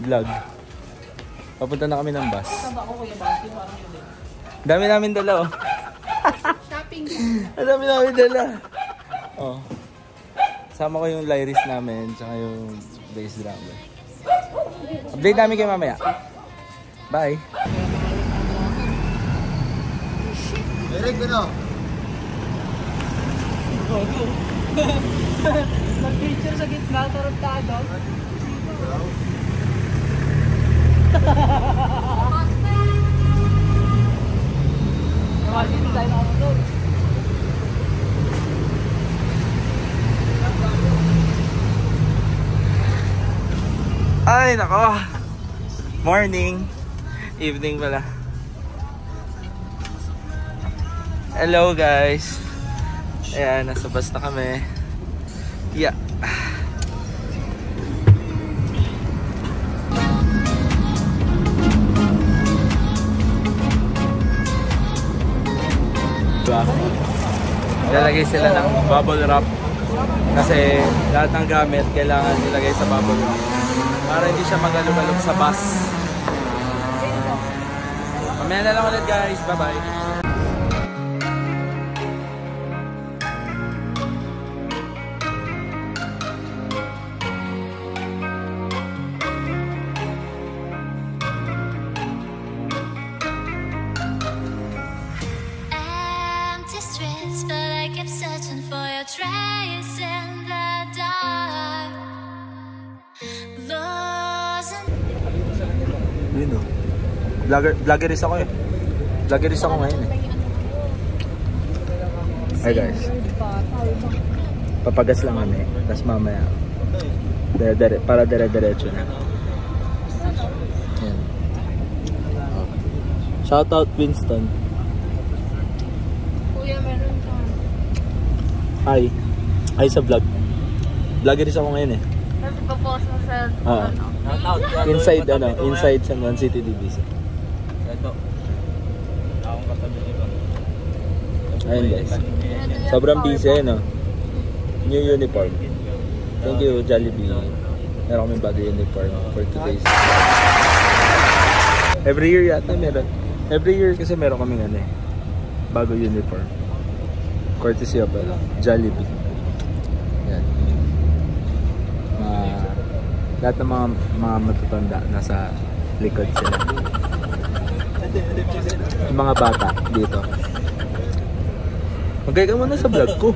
vlog. Papunta na kami ng bus. Saba ko kuya Basti, parang yun eh. Dami namin dala oh. Shopping. Dami namin dala. Oh. Sama ko yung lyris namin, tsaka yung bass drummer. Update namin kayo mamaya. Bye. Eric, ano? Mag-picture sa gitna, tarantado. Ay, nako. Morning. Evening pala. Hello guys. Ayan, nasa bus na kami. Yeah. Lalagay sila ng bubble wrap kasi lahat ng gamit kailangan ilagay sa bubble wrap para hindi siya magalog-alog sa bus. Mamaya na lang ulit guys. Bye bye. Yun o. Vloggeris ako eh. Vloggeris ako ngayon eh. Hi guys. Papagas lang kami. Tapos mamaya para dire-diretso na. Yan. Shoutout Winston. Kuya, meron ka. Hi. Hi sa vlog. Vloggeris ako ngayon eh. Kasi papost mo sa ano? Inside inside San Juan City DBC. Ito. Akong katabi nito. Ayun guys. Sobrang busy no. New uniform. Thank you Jollibee. Meron kaming bago uniform for today's. Every year yata meron. Every year kasi meron kaming bago uniform. Courtesy of Jollibee. Yan. Lahat ng mga matutanda nasa likod sila. Yung mga bata dito. Magkaya ka muna sa vlog ko.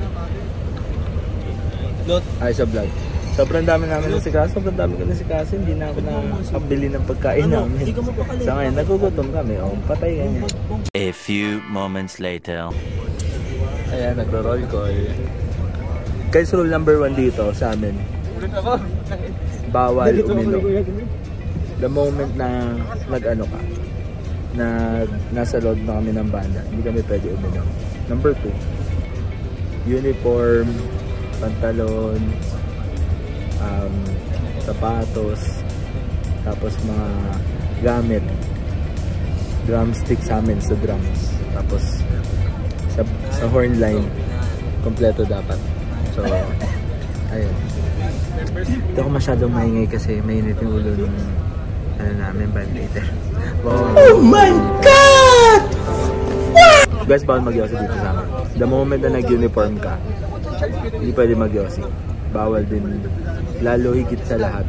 Ay sa vlog. Sobrang dami namin nasikaso. Sobrang dami ka nasikaso. Hindi na ako nakabili ng pagkain namin. Sa ngayon, nagugutom kami. O, patay ganyan. A few moments later. Ayan, nagro-roll call. Guys, rule number 1 dito sa amin. Bawal uminom. The moment na nag-ano ka, na nasa loob na kami ng banda, hindi kami pwede uminom. Number 2, uniform, pantalon, sapatos, tapos mga gamit, drumstick sa amin sa drums, tapos sa horn line, kompleto dapat. So, ayun. Hindi ako masyadong maingay kasi mainit yung ulo ng namin ventilator. Wow. Oh my God! Guys, bawal mag-yossi dito sa amin. The moment na nag-uniform ka, hindi pwede mag-yossi. Bawal din. Lalo higit sa lahat.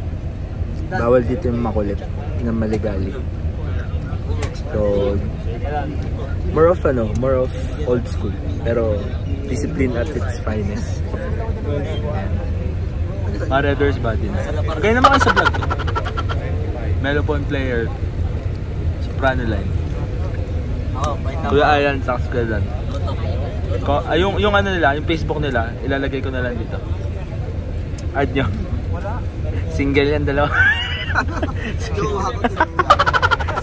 Bawal dito yung makulit na maligali. So, more of old school. Pero, discipline at its finest. Redder's body na. Kaya naman kayo sa vlog. Melopon player. Soprano line. Kuya Ayan, Sax Kuya Dan. Yung ano nila, yung Facebook nila, ilalagay ko na lang dito. Add nyo. Single yan, dalawa.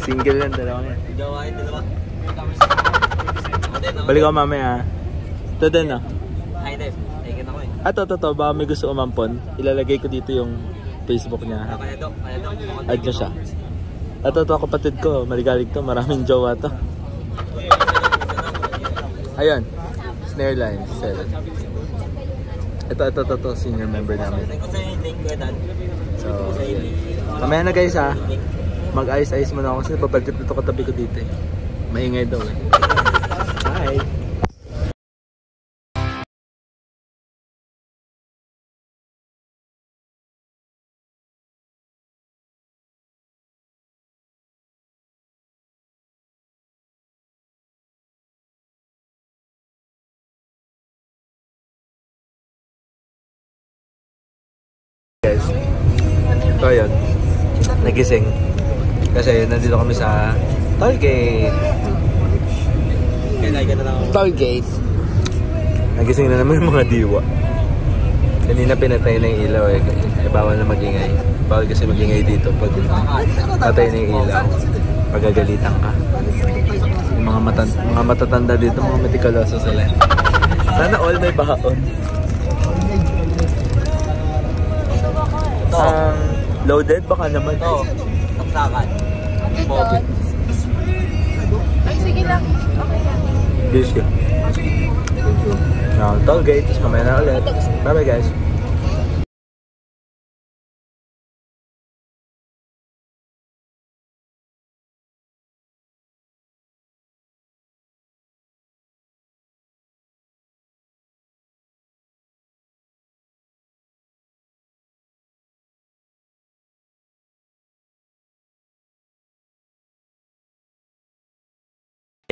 Single yan, dalawa yan. Balik ako mamaya. Ito din ah. Ito, baka may gusto umampon. Ilalagay ko dito yung Facebook niya. Add nyo siya. Ito, kapatid ko. Maligalig to. Maraming jowa to. Ayun. Snare line. 7. Ito. Senior member namin. So, Mamaya na guys ha. Mag-ayos-ayos muna ako kasi babagkat na ito katabi ko dito eh. Maingay daw eh. Bye! Guys, ito yun, nagising kasi nandito kami sa tollgate. Tollgate. Nagising na naman yung mga diwa. Kanina pinatay na yung ilaw eh, bawal na magingay. Bawal kasi magingay dito pag patay na yung ilaw, pagagalitan ka. Yung mga matatanda dito, mga metikaloso sila. Sana all may baon. Loaded? Baka naman. Oo. Saksakan. Ay, sige lang. Okay lang. Busy. Tollgate. Tapos mamaya na ulit. Bye bye guys.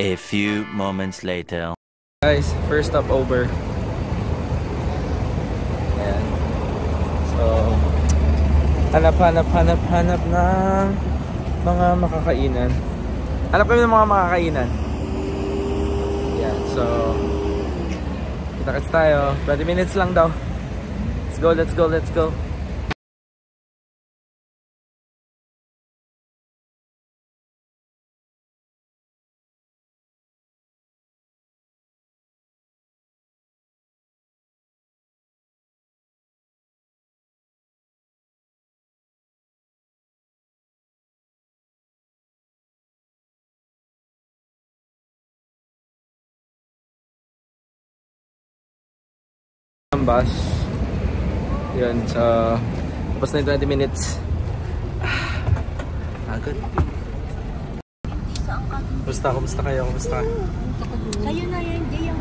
A few moments later. Guys, first stop over. Ayan. So, hanap ng mga makakainan. Hanap kami ng mga makakainan. Ayan, so kita-kits tayo. 20 minutes lang daw. Let's go. Bus. Yan, sa tapos na yung 20 minutes. Agad. Kumusta kayo? Kayo na yan, di yung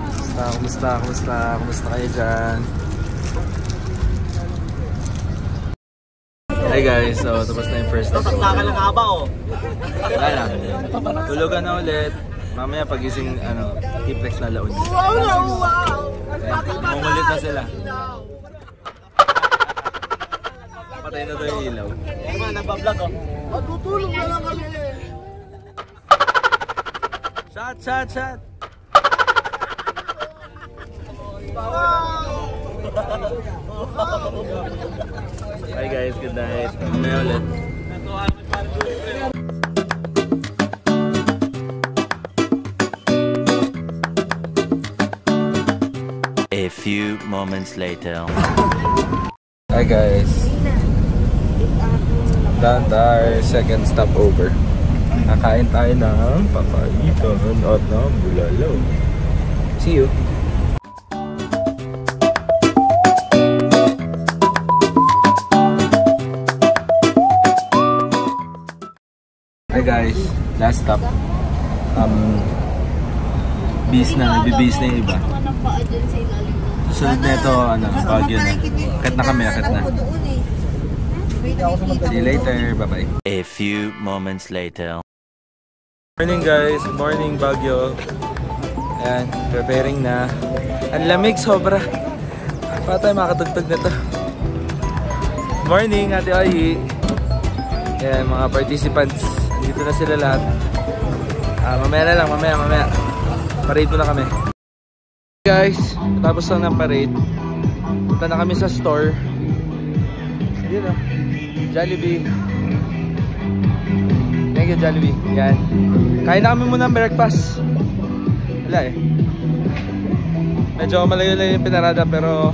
Kumusta kayo dyan? Hey guys, so tapos na yung first stop. Saksakan lang haba oh. Wala lang. Tulugan na ulit. Mamaya pagising, T-Flex na laon. Wow! Mumulit na sila. Patay na to yung ilaw. Nagpa-vlog oh. Matutulog na lang kami. Shot! Hi guys, good night. Mamaya ulit. A few moments later. Hi guys. Done our second stopover. Nakain tayo ng papaitan at ng bulalo. See you. Hi guys, last stop. Nagbi-bis na yung iba. Susunod na ito, Baguio na. Akit na kami. See you later, bye-bye. A few moments later. Morning guys, good morning Baguio. Ayan, preparing na. Ang lamig sobra. Para tayo makatugtog na to. Morning Ate Oyi. Ayan, mga participants. Dito na sila lahat. Mamaya na lang, mamaya. Parade muna kami. Guys, tapos lang ng parade. Punta na kami sa store. Yun Jollibee. Thank you Jollibee. Yan. Kain na kami muna ng breakfast. Wala eh. Medyo malayo-layo yung pinarada pero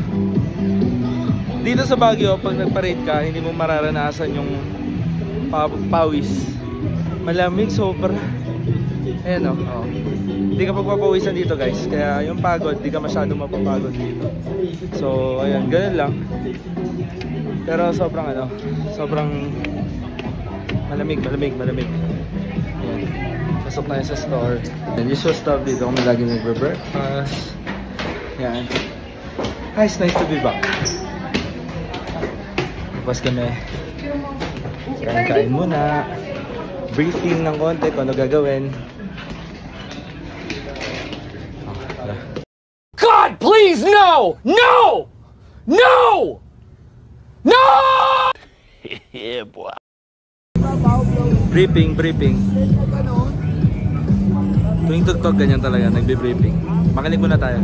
dito sa Baguio pag nag-parade ka hindi mo mararanasan yung pawis. Malamig sobra. Ayan oh. Hindi ka pagpapawisan dito guys. Kaya yung pagod, hindi ka masyadong mapapagod dito. So, ayan, ganun lang. Pero sobrang Malamig. Ayan. Pasok tayo sa store. And usual stuff dito kami lagi nagbe-breakfast. Ayan. Hi, it's nice to be back. Tapos kami. Kain muna. Briefing ng konti kung ano gagawin. God, please, no! No! No! No! Yeah, boy. Briefing. Tuwing tugtog, ganyan talaga, nagbe-briefing. Makinig muna tayo.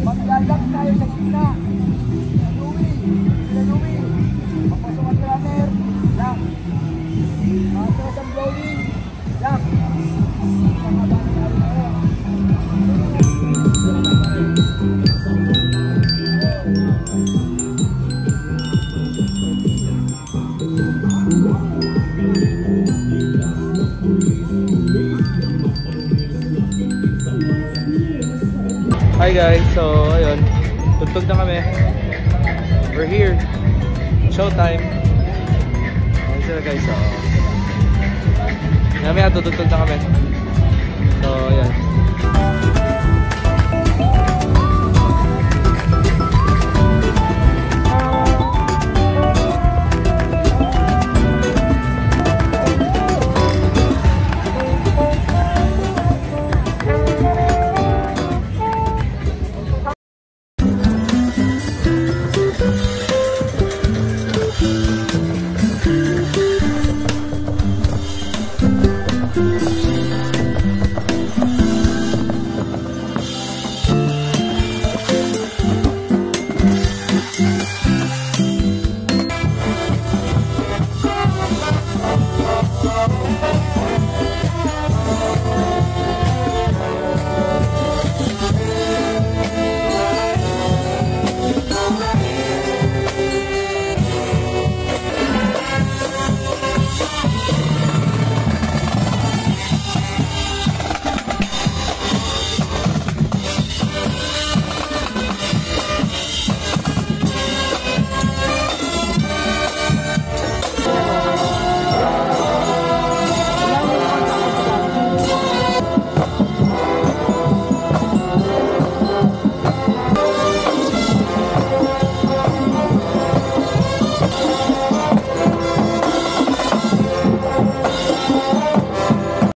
Maglalak tayo sa gitna. Louie. Papasok ang runner. Lock. Matras ang blowing. Lock. Hi guys, so ayun, tugtog na kami. We're here. Showtime. Ayun sila guys, so mamaya tutugtog na kami. So ayun.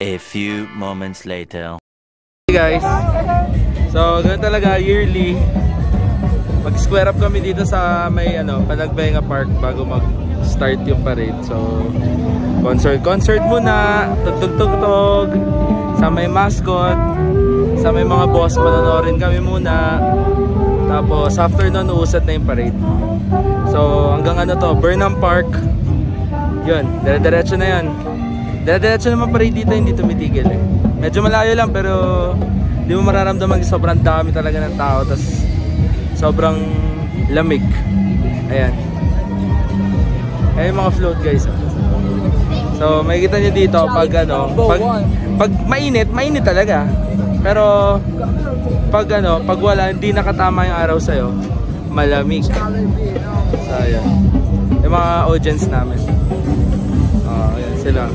A few moments later. Hey guys, so ganun talaga yearly mag-square up kami dito sa may Panagbenga Park bago mag-start yung parade. So concert muna, tugtog sa may mascot, sa may mga boss, manonorin kami muna. Tapos after nun uusad na yung parade. So hanggang Burnham Park. Yun, dire-diretso na yun. Dire-diretso naman parade dito, hindi tumitigil eh. Medyo malayo lang pero di mo mararamdaman sobrang dami talaga ng tao. Tas sobrang lamig. Ayan. Ayan yung mga float guys. So makikita nyo dito pag mainit talaga. Pero pag wala, hindi nakatama yung araw sa'yo, malamig. So ayan. Yung mga audience namin. Ayan sila.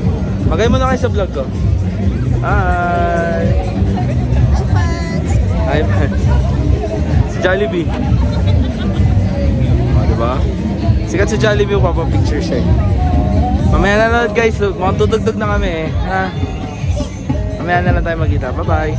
Magay mo na kayo sa vlog ko. Hi! Hi fans! Si Jollibee. Diba? Sikat si Jollibee, papapicture siya. Mamaya na lang guys, mukhang tutugtog na kami eh. Ha? Mamaya na lang tayo magkita. Bye bye!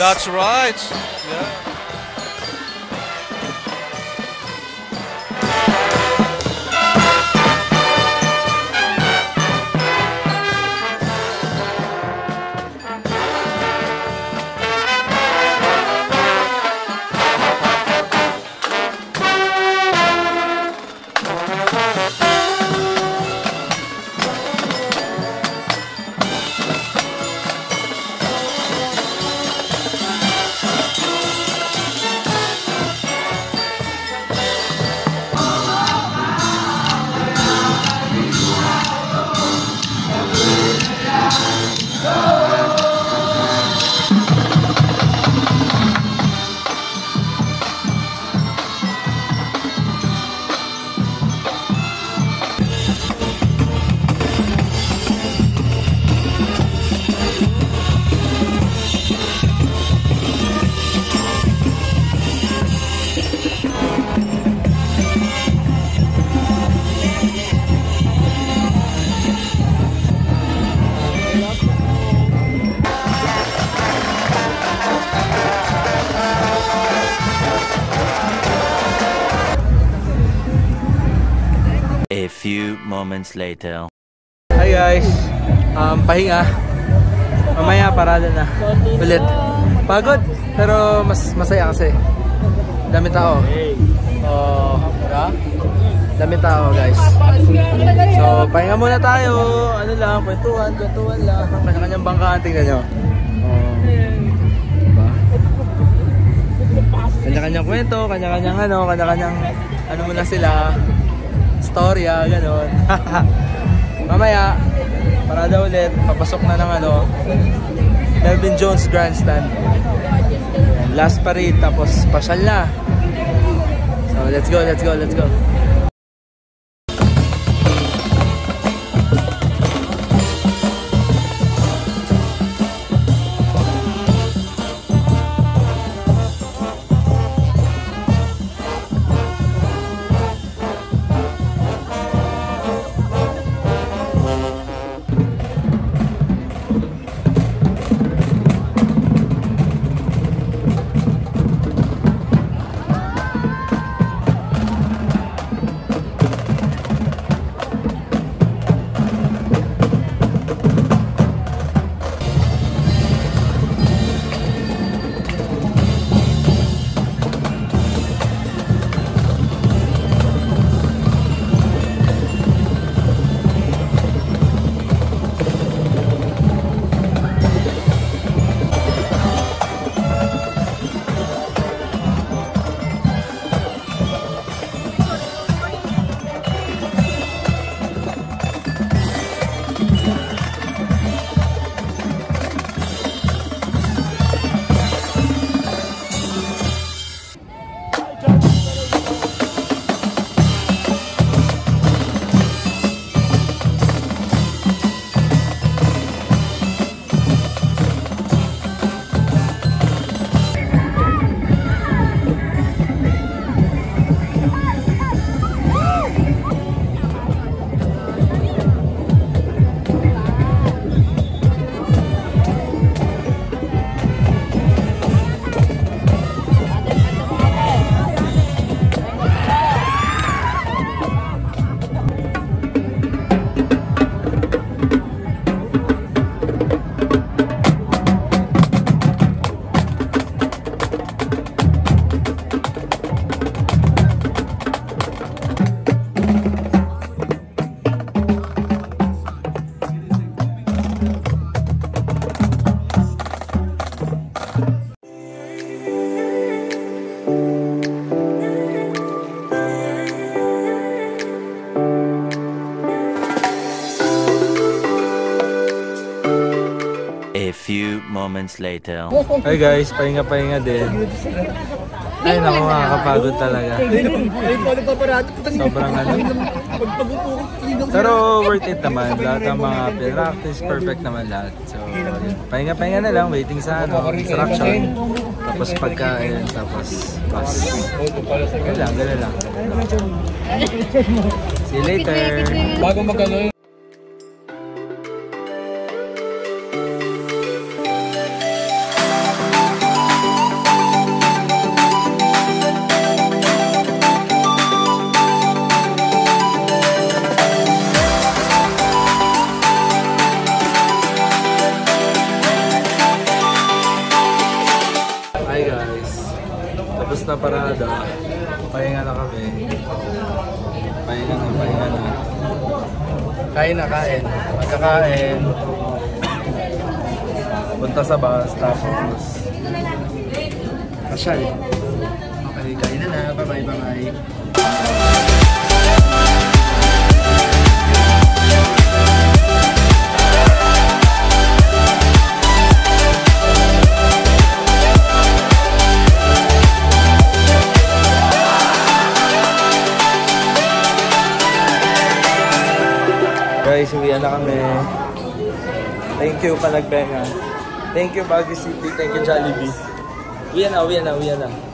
That's right. Yeah. A few moments later. Hi guys, pahinga. Mamaya parada na ulit. Pagod pero masaya kasi. Dami tao. Diba? Dami tao guys. So pahinga muna tayo. Ano lang, kwentuhan lang. Kanya-kanyang bangkaan, tingnan nyo. Diba? Kanya-kanyang kwento, kanya-kanyang ano muna sila. Storya, gano'n. Mamaya, parada ulit, papasok na ng Melvin Jones Grandstand. Ayan, last parade, tapos pasyal na. So, let's go. few moments later. Hi guys, pahinga-pahinga din. Ay naku, makakapagod talaga. Sobrang ano. Pero worth it naman. Lahat ng mga practice, perfect naman lahat. So, pahinga-pahinga na lang, waiting sa instruction. Tapos pagkain, tapos pass. Gano'n lang. See you later. Bago magano Tapos na parada. Pahinga na kami. Pahinga na. Kain na, kain. Magkakain. Punta sa bus, tapos kasyal. Okay, kain na. Bye-bye. Guys, uwian na kami. Thank you, Panagbenga. Thank you, Baguio City. Thank you, Jollibee. Uwian na.